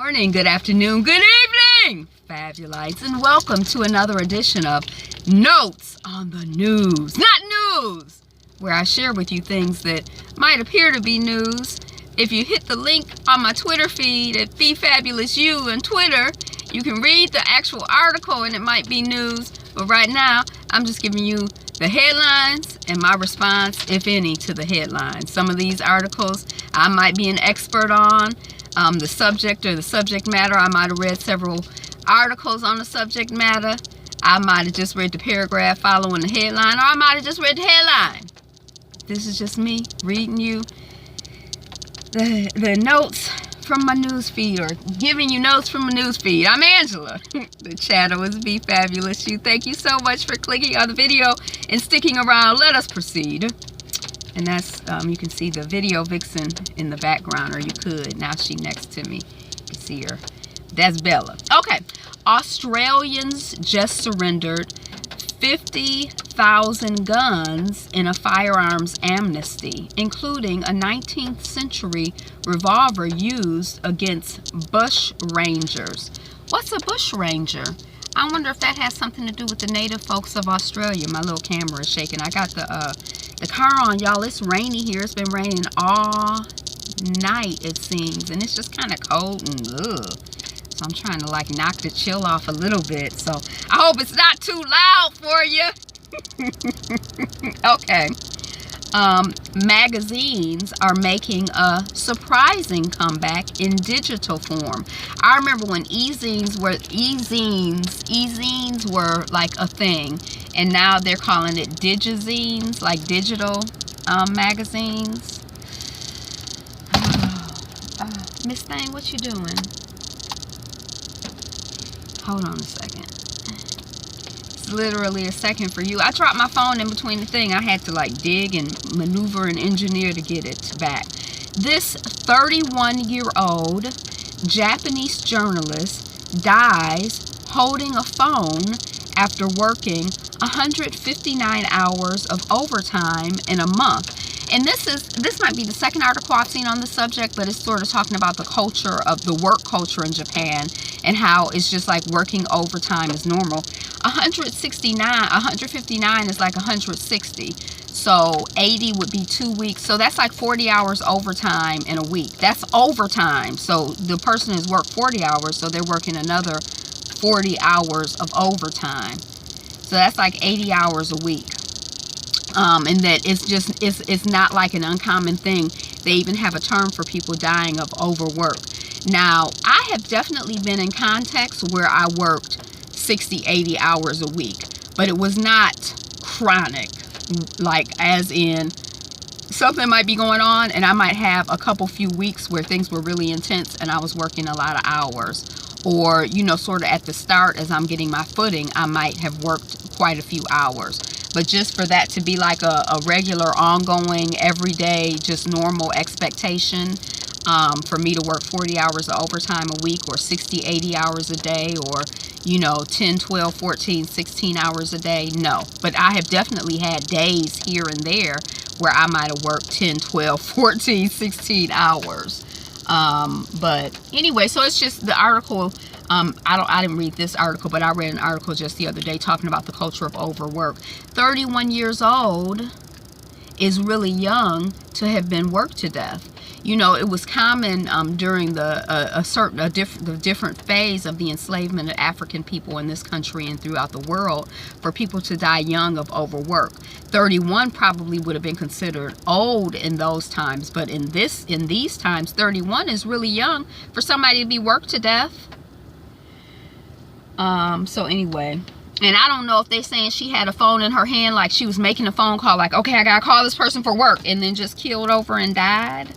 Morning, good afternoon, good evening, Fabulites, and welcome to another edition of Notes on the News. Not news, where I share with you things that might appear to be news. If you hit the link on my Twitter feed at BeFabulousYou on Twitter, you can read the actual article and it might be news. But right now, I'm just giving you the headlines and my response, if any, to the headlines. Some of these articles I might be an expert on. The subject or the subject matter, I might have read several articles on the subject matter. I might have just read the paragraph following the headline, or I might have just read the headline. This is just me reading you the notes from my news feed, or giving you notes from my news feed. I'm Angela. The channel is BeFabulousYou. Thank you so much for clicking on the video and sticking around. Let us proceed. And that's, you can see the video vixen in the background, or you could. Now she's next to me. You can see her. That's Bella. Okay. Australians just surrendered 50,000 guns in a firearms amnesty, including a 19th century revolver used against bush rangers. What's a bush ranger? I wonder if that has something to do with the native folks of Australia. My little camera is shaking. I got the car on, y'all. It's rainy here. It's been raining all night, it seems, and it's just kind of cold and ugh. So I'm trying to like knock the chill off a little bit. So I hope it's not too loud for you. Okay. Magazines are making a surprising comeback in digital form. I remember when e-zines were like a thing, and now they're calling it digizines, like digital magazines. Miss Thing, what you doing? Hold on a second. It's literally a second for you. I dropped my phone in between the thing. I had to like dig and maneuver and engineer to get it back. This 31-year-old Japanese journalist dies holding a phone after working 159 hours of overtime in a month. And this might be the second article I've seen on the subject, but it's sort of talking about the culture of the work culture in Japan and how it's just like working overtime is normal. 159 is like 160. So 80 would be 2 weeks. So that's like 40 hours overtime in a week. That's overtime. So the person has worked 40 hours, so they're working another 40 hours of overtime. So that's like 80 hours a week. And that it's not like an uncommon thing. They even have a term for people dying of overwork. Now, I have definitely been in contexts where I worked 60, 80 hours a week, but it was not chronic, like as in something might be going on and I might have a few weeks where things were really intense and I was working a lot of hours. Or, you know, sort of at the start as I'm getting my footing, I might have worked quite a few hours. But just for that to be like a regular, ongoing, everyday, just normal expectation, for me to work 40 hours of overtime a week, or 60, 80 hours a day, or, you know, 10, 12, 14, 16 hours a day, no. But I have definitely had days here and there where I might have worked 10, 12, 14, 16 hours. But anyway, so it's just the article. I didn't read this article, but I read an article just the other day talking about the culture of overwork. 31 years old is really young to have been worked to death. You know, it was common during the different phase of the enslavement of African people in this country and throughout the world for people to die young of overwork. 31 probably would have been considered old in those times, but in these times, 31 is really young for somebody to be worked to death. So anyway, and I don't know if they're saying she had a phone in her hand, like she was making a phone call, like, okay, I gotta call this person for work, and then just keeled over and died.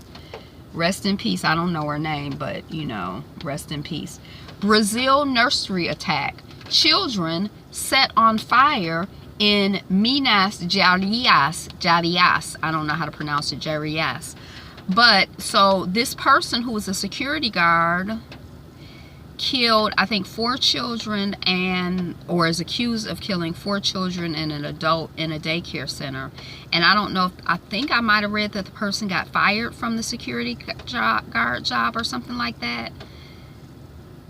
Rest in peace. I don't know her name, but, you know, rest in peace. Brazil nursery attack. Children set on fire in Minas Gerais. I don't know how to pronounce it, Gerais. But, so, this person who was a security guard killed, I think, 4 children or is accused of killing 4 children and an adult in a daycare center. And I don't know if, I think I might have read that the person got fired from the security guard job or something like that.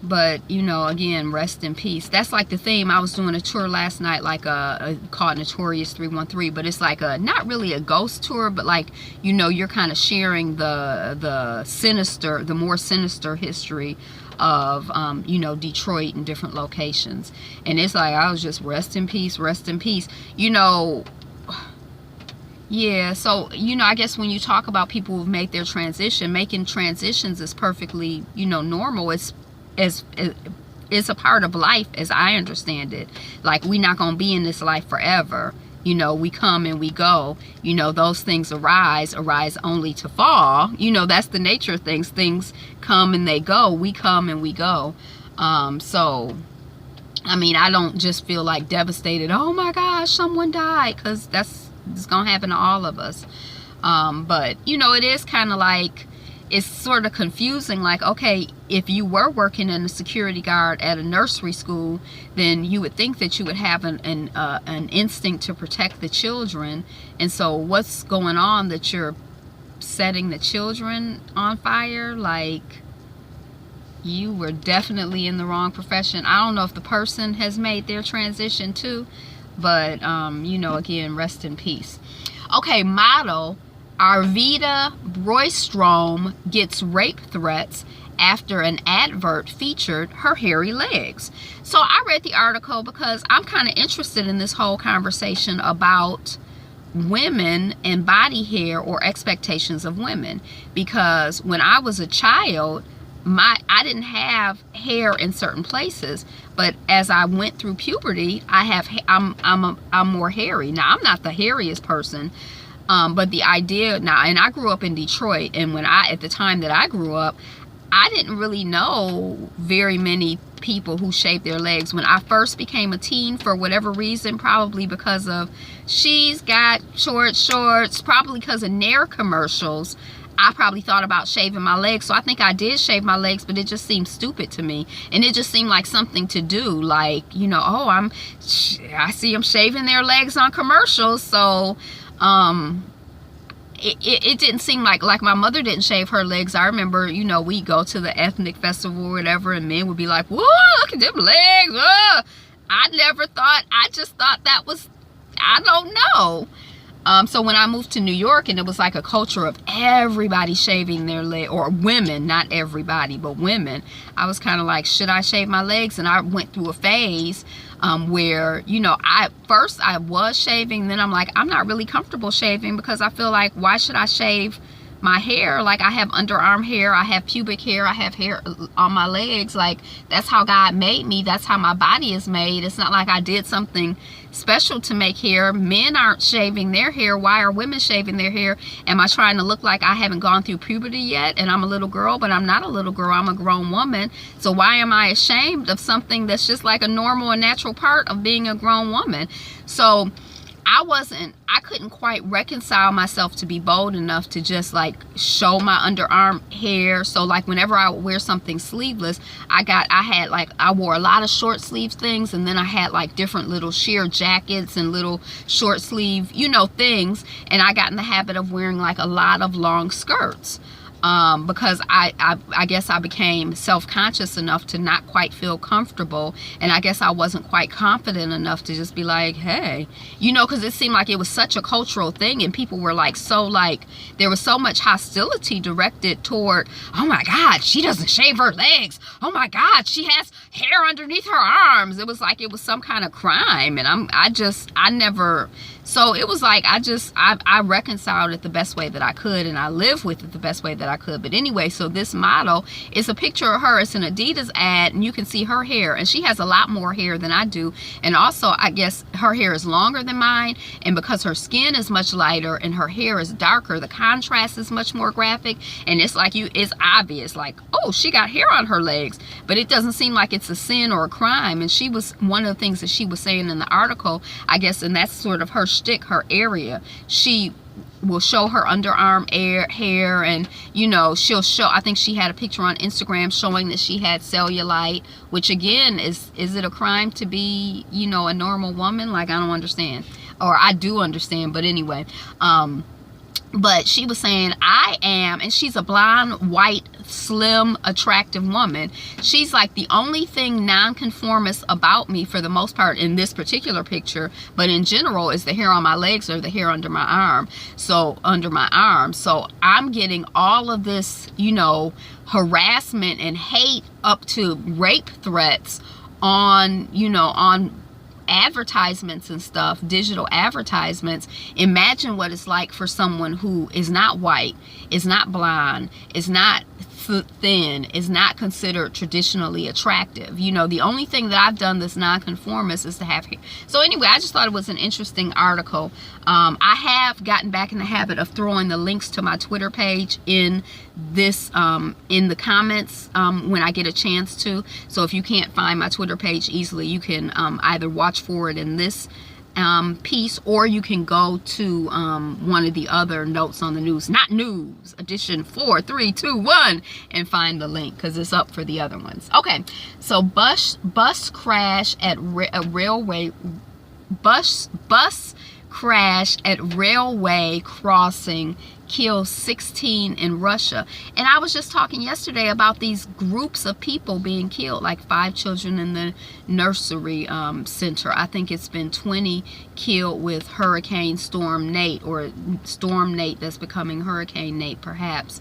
But, you know, again, rest in peace. That's like the theme. I was doing a tour last night, like called Notorious 313, but it's like not really a ghost tour, but like, you know, you're kind of sharing the more sinister history of, you know, Detroit and different locations. And it's like, I was just rest in peace, you know. Yeah, so, you know, I guess when you talk about people who've made their transition, making transitions is perfectly, you know, normal. It's a part of life as I understand it. Like, we're not going to be in this life forever. You know, we come and we go. You know, those things arise only to fall. You know, that's the nature of things. Things come and they go. We come and we go. So, I mean, I don't just feel like devastated. Oh my gosh, someone died, because it's going to happen to all of us. But, you know, it is kind of like, it's sort of confusing. Like, okay, if you were working in a security guard at a nursery school, then you would think that you would have an instinct to protect the children. And so what's going on that you're setting the children on fire? Like, you were definitely in the wrong profession. I don't know if the person has made their transition too, but, you know, again, rest in peace. Okay, model Arvida Roystrom gets rape threats after an advert featured her hairy legs. So I read the article because I'm kind of interested in this whole conversation about women and body hair or expectations of women. Because when I was a child, I didn't have hair in certain places, but as I went through puberty, I'm more hairy. Now, I'm not the hairiest person. But the idea now, and I grew up in Detroit, and at the time that I grew up, I didn't really know very many people who shaved their legs. When I first became a teen, for whatever reason, probably because of she's got short shorts, probably because of Nair commercials, I probably thought about shaving my legs. So I think I did shave my legs, but it just seemed stupid to me. And it just seemed like something to do. Like, you know, oh, I see them shaving their legs on commercials. So, it didn't seem like my mother didn't shave her legs. I remember, you know, we go to the ethnic festival or whatever, and men would be like, whoa, look at them legs. I just thought that was, I don't know. So when I moved to New York, and it was like a culture of everybody shaving their leg, or women, not everybody, but women, I was kind of like, should I shave my legs? And I went through a phase where, you know, first I was shaving, then I'm like, I'm not really comfortable shaving, because I feel like, why should I shave my hair? Like, I have underarm hair, I have pubic hair, I have hair on my legs. Like, that's how God made me. That's how my body is made. It's not like I did something special to make hair. Men aren't shaving their hair. Why are women shaving their hair? Am I trying to look like I haven't gone through puberty yet and I'm a little girl? But I'm not a little girl. I'm a grown woman. So why am I ashamed of something that's just like a normal and natural part of being a grown woman? So I couldn't quite reconcile myself to be bold enough to just like show my underarm hair. So like whenever I would wear something sleeveless, I wore a lot of short sleeve things, and then I had like different little sheer jackets and little short sleeve, you know, things. And I got in the habit of wearing like a lot of long skirts. Because I guess I became self-conscious enough to not quite feel comfortable, and I guess I wasn't quite confident enough to just be like, hey, you know, because it seemed like it was such a cultural thing, and people were like, there was so much hostility directed toward, oh my God, she doesn't shave her legs, oh my God, she has hair underneath her arms. It was like it was some kind of crime, and so it was like, I reconciled it the best way that I could, and I lived with it the best way that I could. But anyway, so this model is a picture of her. It's an Adidas ad, and you can see her hair, and she has a lot more hair than I do. And also, I guess her hair is longer than mine, and because her skin is much lighter and her hair is darker, the contrast is much more graphic, and it's like it's obvious, like, oh, she got hair on her legs, but it doesn't seem like it's a sin or a crime. And she was, one of the things that she was saying in the article, I guess, and that's sort of her shtick, her area, she will show her underarm hair, and you know, she'll show, I think she had a picture on Instagram showing that she had cellulite, which again, is it a crime to be, you know, a normal woman? Like, I don't understand, or I do understand, but anyway, but she was saying, and she's a blonde, white, slim, attractive woman. She's like the only thing nonconformist about me for the most part in this particular picture, but in general is the hair on my legs or the hair under my arm. So I'm getting all of this, you know, harassment and hate up to rape threats on, you know, on advertisements and stuff, digital advertisements. Imagine what it's like for someone who is not white, is not blonde, is not thin, is not considered traditionally attractive. You know, the only thing that I've done that's nonconformist is to have hair. So anyway, I just thought it was an interesting article. I have gotten back in the habit of throwing the links to my Twitter page in this in the comments when I get a chance to. So if you can't find my Twitter page easily, you can either watch for it in this piece, or you can go to one of the other notes on the news, not news, edition 4, 3, 2, 1, and find the link because it's up for the other ones. Okay, so bus crash at bus crash at railway crossing kills 16 in Russia. And I was just talking yesterday about these groups of people being killed, like 5 children in the nursery center. I think it's been 20 killed with Hurricane Storm Nate, or Storm Nate that's becoming Hurricane Nate perhaps.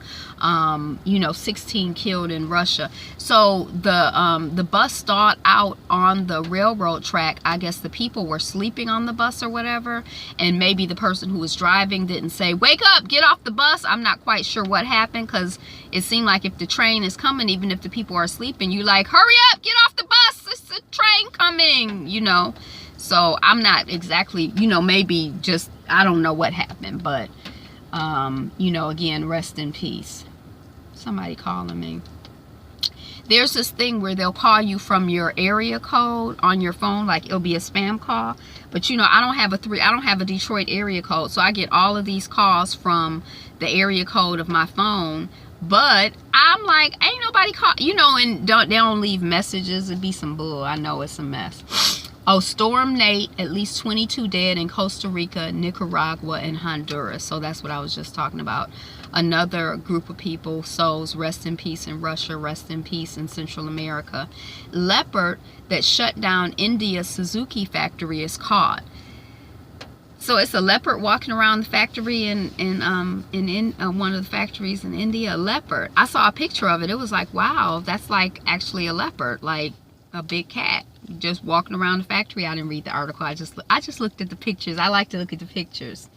You know, 16 killed in Russia. So the bus stalled out on the railroad track. I guess the people were sleeping on the bus or whatever, and maybe the person who was driving didn't say, "Wake up, get off the bus." I'm not quite sure what happened, because it seemed like if the train is coming, even if the people are sleeping, you like, hurry up, get off the bus, it's a train coming, you know. So I'm not exactly, you know, maybe just, I don't know what happened, but you know, again, rest in peace. Somebody calling me. There's this thing where they'll call you from your area code on your phone, like it'll be a spam call. But you know, I don't have a Detroit area code, so I get all of these calls from the area code of my phone. But I'm like, ain't nobody call, you know, and they don't leave messages. It'd be some bull. I know it's a mess. Oh, Storm Nate, at least 22 dead in Costa Rica, Nicaragua, and Honduras. So that's what I was just talking about. Another group of people, souls, rest in peace in Russia, rest in peace in Central America. Leopard that shut down India's Suzuki factory is caught. So it's a leopard walking around the factory in one of the factories in India. A leopard. I saw a picture of it. It was like, wow, that's like actually a leopard, like a big cat just walking around the factory. I didn't read the article. I just looked at the pictures. I like to look at the pictures.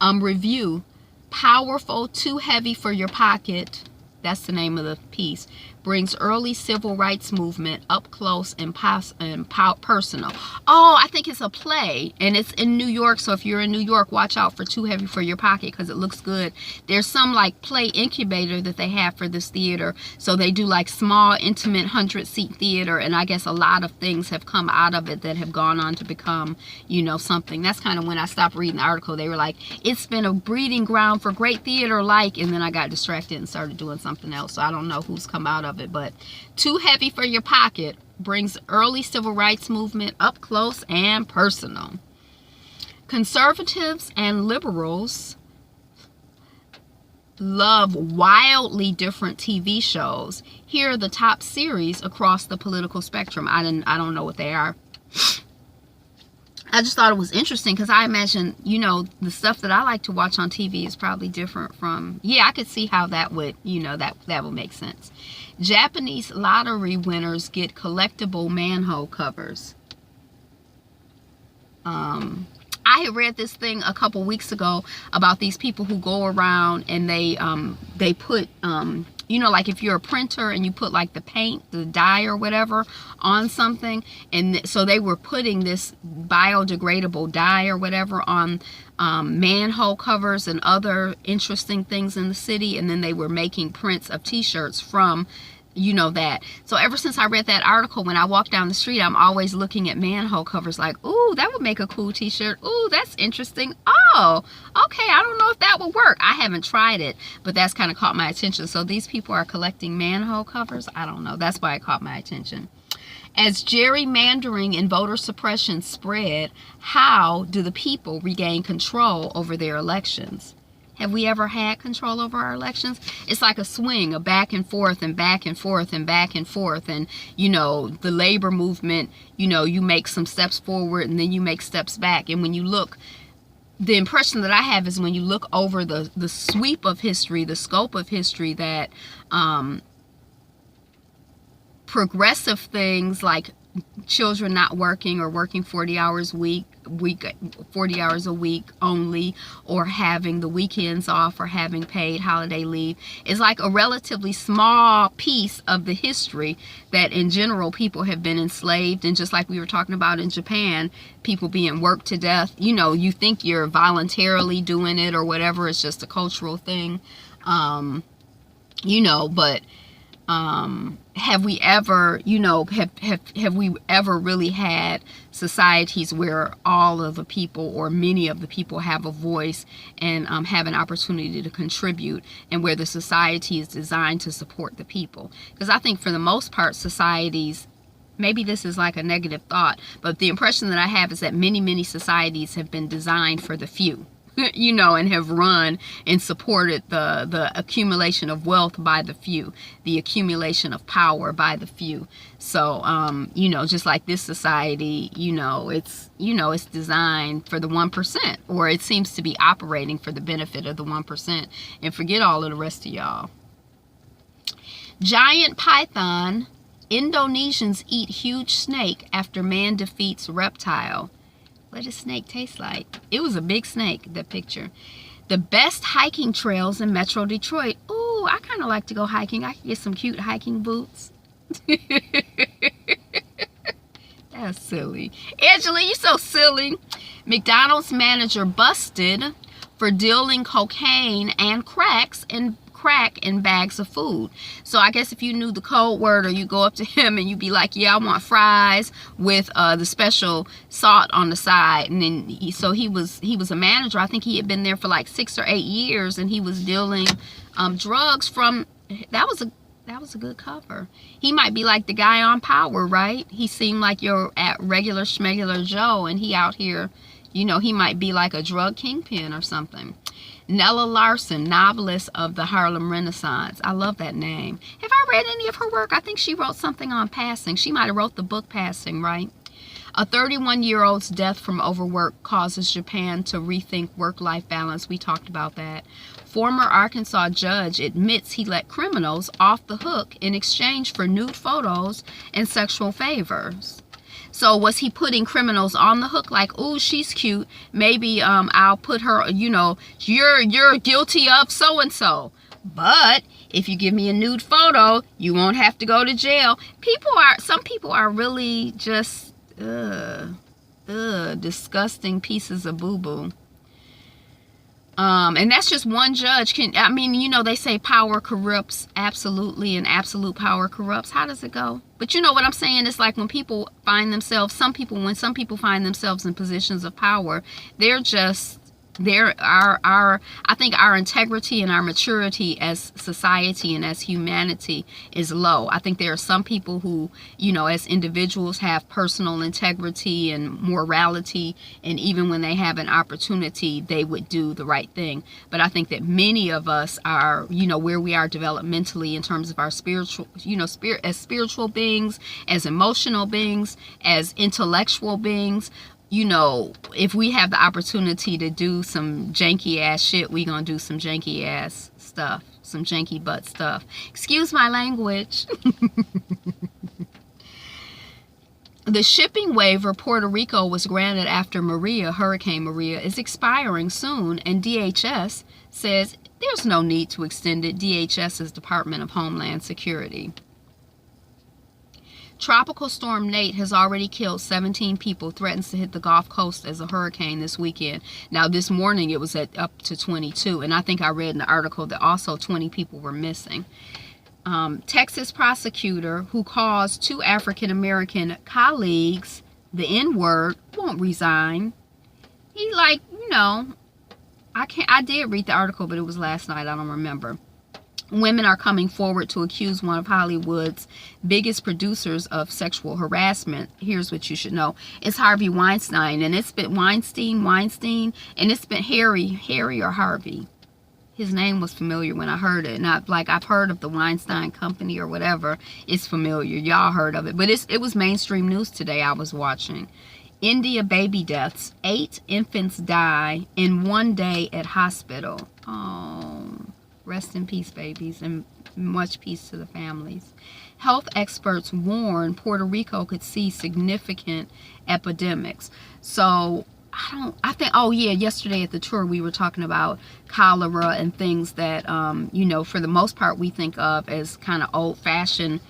Review. Powerful, too heavy for your pocket. That's the name of the piece. Brings early civil rights movement up close and personal. Oh, I think it's a play, and it's in New York. So if you're in New York, watch out for Too Heavy for Your Pocket, because it looks good. There's some like play incubator that they have for this theater. So they do like small, intimate 100-seat theater, and I guess a lot of things have come out of it that have gone on to become, you know, something. That's kind of when I stopped reading the article. They were like, it's been a breeding ground for great theater, like, and then I got distracted and started doing something else. So I don't know who's come out of it, but Too Heavy for Your Pocket brings early civil rights movement up close and personal. Conservatives and liberals love wildly different TV shows. Here are the top series across the political spectrum. I don't know what they are. I just thought it was interesting, because I imagine, you know, the stuff that I like to watch on TV is probably different from, yeah, I could see how that would, you know, that would make sense. Japanese lottery winners get collectible manhole covers. I had read this thing a couple weeks ago about these people who go around and they put, you know, like if you're a printer and you put like the paint, the dye or whatever on something, and so they were putting this biodegradable dye or whatever on manhole covers and other interesting things in the city, and then they were making prints of t-shirts from, you know, that. So ever since I read that article, when I walk down the street, I'm always looking at manhole covers like, ooh, that would make a cool t-shirt. Ooh, that's interesting. Oh, okay, I don't know if that would work. I haven't tried it, but that's kind of caught my attention. So these people are collecting manhole covers. I don't know. That's why it caught my attention. As gerrymandering and voter suppression spread, how do the people regain control over their elections? Have we ever had control over our elections? It's like a swing, a back and forth and back and forth and back and forth. And, you know, the labor movement, you know, you make some steps forward and then you make steps back. And when you look, the impression that I have is when you look over the sweep of history, the scope of history, that progressive things like children not working or working 40 hours a week 40 hours a week only, or having the weekends off, or having paid holiday leave, is like a relatively small piece of the history that in general people have been enslaved. And just like we were talking about in Japan, people being worked to death, you know, you think you're voluntarily doing it or whatever, it's just a cultural thing, you know, but have we ever, you know, have we ever really had societies where all of the people or many of the people have a voice and have an opportunity to contribute, and where the society is designed to support the people? Because I think for the most part, societies, maybe this is like a negative thought, but the impression that I have is that many societies have been designed for the few. You know, and have run and supported the accumulation of wealth by the few, the accumulation of power by the few. So, you know, just like this society, you know, it's designed for the 1%, or it seems to be operating for the benefit of the 1%, and forget all of the rest of y'all. Giant python. Indonesians eat huge snake after man defeats reptile. What does snake taste like? It was a big snake, that picture. The best hiking trails in Metro Detroit. Ooh, I kind of like to go hiking. I can get some cute hiking boots. That's silly. Angela, you so silly. McDonald's manager busted for dealing cocaine and crack in bags of food. So I guess if you knew the code word, or you go up to him and you be like, yeah, I want fries with the special salt on the side. And then he was a manager. I think he had been there for like 6 or 8 years, and he was dealing drugs from, that was a good cover. He might be like the guy on Power, right? He seemed like your regular schmegular Joe, and he out here, you know, he might be like a drug kingpin or something. Nella Larson, novelist of the Harlem Renaissance. I love that name. Have I read any of her work? I think she wrote something on Passing. She might have wrote the book Passing, right? A 31-year-old's death from overwork causes Japan to rethink work-life balance. We talked about that. Former Arkansas judge admits he let criminals off the hook in exchange for nude photos and sexual favors. So was he putting criminals on the hook, like, oh, she's cute, maybe I'll put her, you know, you're guilty of so-and-so, but if you give me a nude photo, you won't have to go to jail. Some people are really just disgusting pieces of boo-boo. And that's just one judge. I mean, you know, they say power corrupts absolutely, and absolute power corrupts. How does it go? But you know what I'm saying? It's like when people find themselves, when some people find themselves in positions of power, I think our integrity and our maturity as society and as humanity is low. I think there are some people who, you know, as individuals have personal integrity and morality, and even when they have an opportunity, they would do the right thing. But I think that many of us are, you know, where we are developmentally in terms of our spiritual, you know, as spiritual beings, as emotional beings, as intellectual beings. You know, if we have the opportunity to do some janky ass shit, we gonna do some janky ass stuff, some janky butt stuff. Excuse my language. The shipping waiver Puerto Rico was granted after Hurricane Maria, is expiring soon, and DHS says there's no need to extend it. DHS's Department of Homeland Security. Tropical storm Nate has already killed 17 people, threatens to hit the Gulf Coast as a hurricane this weekend. Now, this morning it was at up to 22, and I think I read in the article that also 20 people were missing. Texas prosecutor who calls 2 African-American colleagues the N-word won't resign. He like, you know, I did read the article, but it was last night. I don't remember. Women are coming forward to accuse one of Hollywood's biggest producers of sexual harassment. Here's what you should know. It's Harvey Weinstein, and it's been Weinstein, and it's been Harry or Harvey. his name was familiar when I heard it. Not like I've heard of the Weinstein Company or whatever. It's familiar. Y'all heard of it. But it was mainstream news today I was watching. India baby deaths. 8 infants die in 1 day at hospital. Oh, rest in peace, babies, and much peace to the families. Health experts warn Puerto Rico could see significant epidemics. So I think, oh yeah, yesterday at the tour we were talking about cholera and things that, you know, for the most part we think of as kind of old-fashioned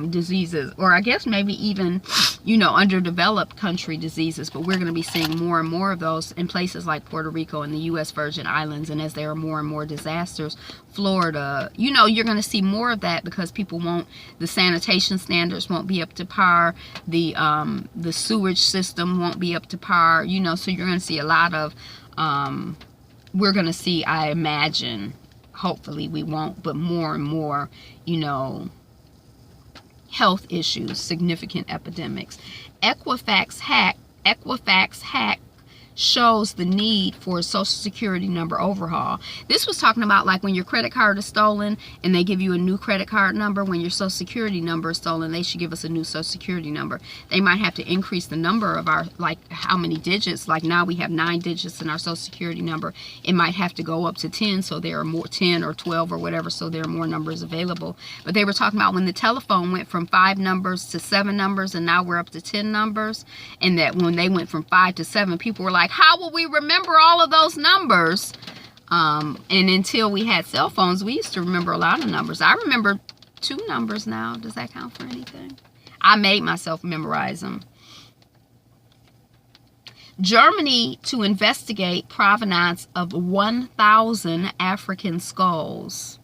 diseases, or I guess maybe even, you know, underdeveloped country diseases. But we're going to be seeing more and more of those in places like Puerto Rico and the U.S. Virgin Islands. And as there are more and more disasters, Florida, you know, you're going to see more of that because people won't, the sanitation standards won't be up to par, the sewage system won't be up to par, you know, so you're going to see a lot of, we're going to see, I imagine, hopefully we won't, but more and more, you know, health issues, significant epidemics. Equifax hack shows the need for a social security number overhaul. This was talking about like when your credit card is stolen and they give you a new credit card number. When your social security number is stolen, they should give us a new social security number. They might have to increase the number of our, like how many digits. Like now we have 9 digits in our social security number. It might have to go up to 10, so there are more, 10 or 12 or whatever, so there are more numbers available. But they were talking about when the telephone went from 5 numbers to 7 numbers, and now we're up to 10 numbers, and that when they went from 5 to 7, people were like, how will we remember all of those numbers? And until we had cell phones, we used to remember a lot of numbers. I remember 2 numbers now. Does that count for anything? I made myself memorize them. Germany to investigate provenance of 1,000 African skulls.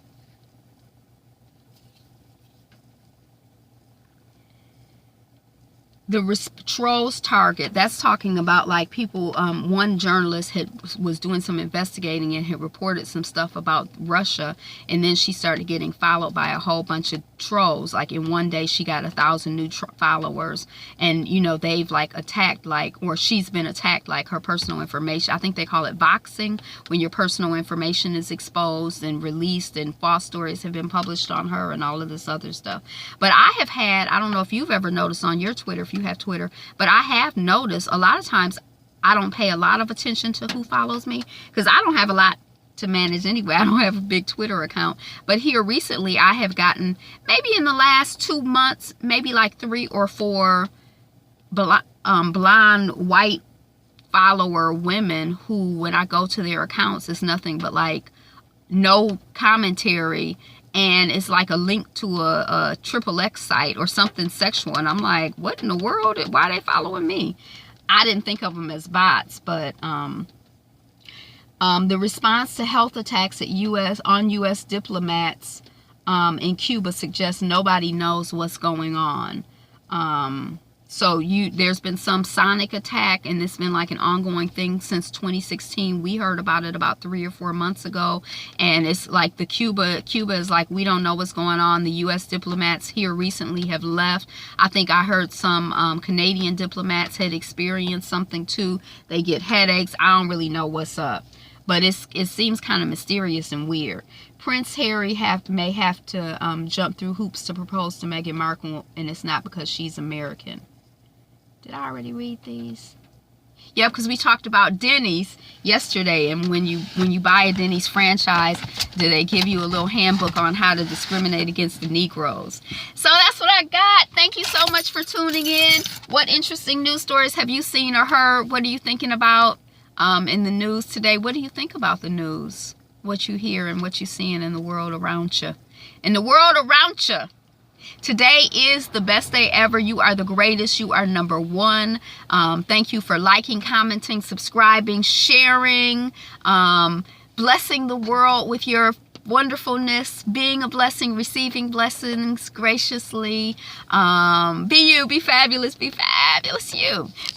The trolls target, that's talking about like people, one journalist was doing some investigating and had reported some stuff about Russia, and then she started getting followed by a whole bunch of trolls. Like in 1 day she got 1,000 new followers, and you know, they've like attacked, like, or she's been attacked, like her personal information. I think they call it boxing, when your personal information is exposed and released, and false stories have been published on her and all of this other stuff. But I have had, I don't know if you've ever noticed on your Twitter, if you have Twitter, but I have noticed a lot of times I don't pay a lot of attention to who follows me because I don't have a lot to manage anyway. I don't have a big Twitter account. But here recently I have gotten, maybe in the last 2 months, maybe like 3 or 4 blonde white follower women who, when I go to their accounts, it's nothing but like no commentary, and it's like a link to a XXX site or something sexual, and I'm like, what in the world? Why are they following me? I didn't think of them as bots. But the response to health attacks at U.S. diplomats in Cuba suggests nobody knows what's going on. So there's been some sonic attack, and it's been like an ongoing thing since 2016. We heard about it about 3 or 4 months ago, and it's like Cuba is like, we don't know what's going on. The U.S. diplomats here recently have left. I think I heard some Canadian diplomats had experienced something too. They get headaches. I don't really know what's up, but it seems kind of mysterious and weird. Prince Harry may have to jump through hoops to propose to Meghan Markle, and it's not because she's American. Did I already read these? Yep, because we talked about Denny's yesterday, and when you buy a Denny's franchise, do they give you a little handbook on how to discriminate against the Negroes? So that's what I got. Thank you so much for tuning in. What interesting news stories have you seen or heard? What are you thinking about in the news today? What do you think about the news? What you hear and what you're seeing in the world around you. In the world around you. Today is the best day ever. You are the greatest. You are number 1. Thank you for liking, commenting, subscribing, sharing, blessing the world with your wonderfulness, being a blessing, receiving blessings graciously. Be you, be fabulous, you.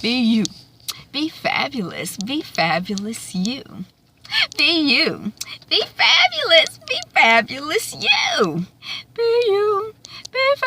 Be you, be fabulous, you. Be you, be fabulous, you. Be you, be fabulous.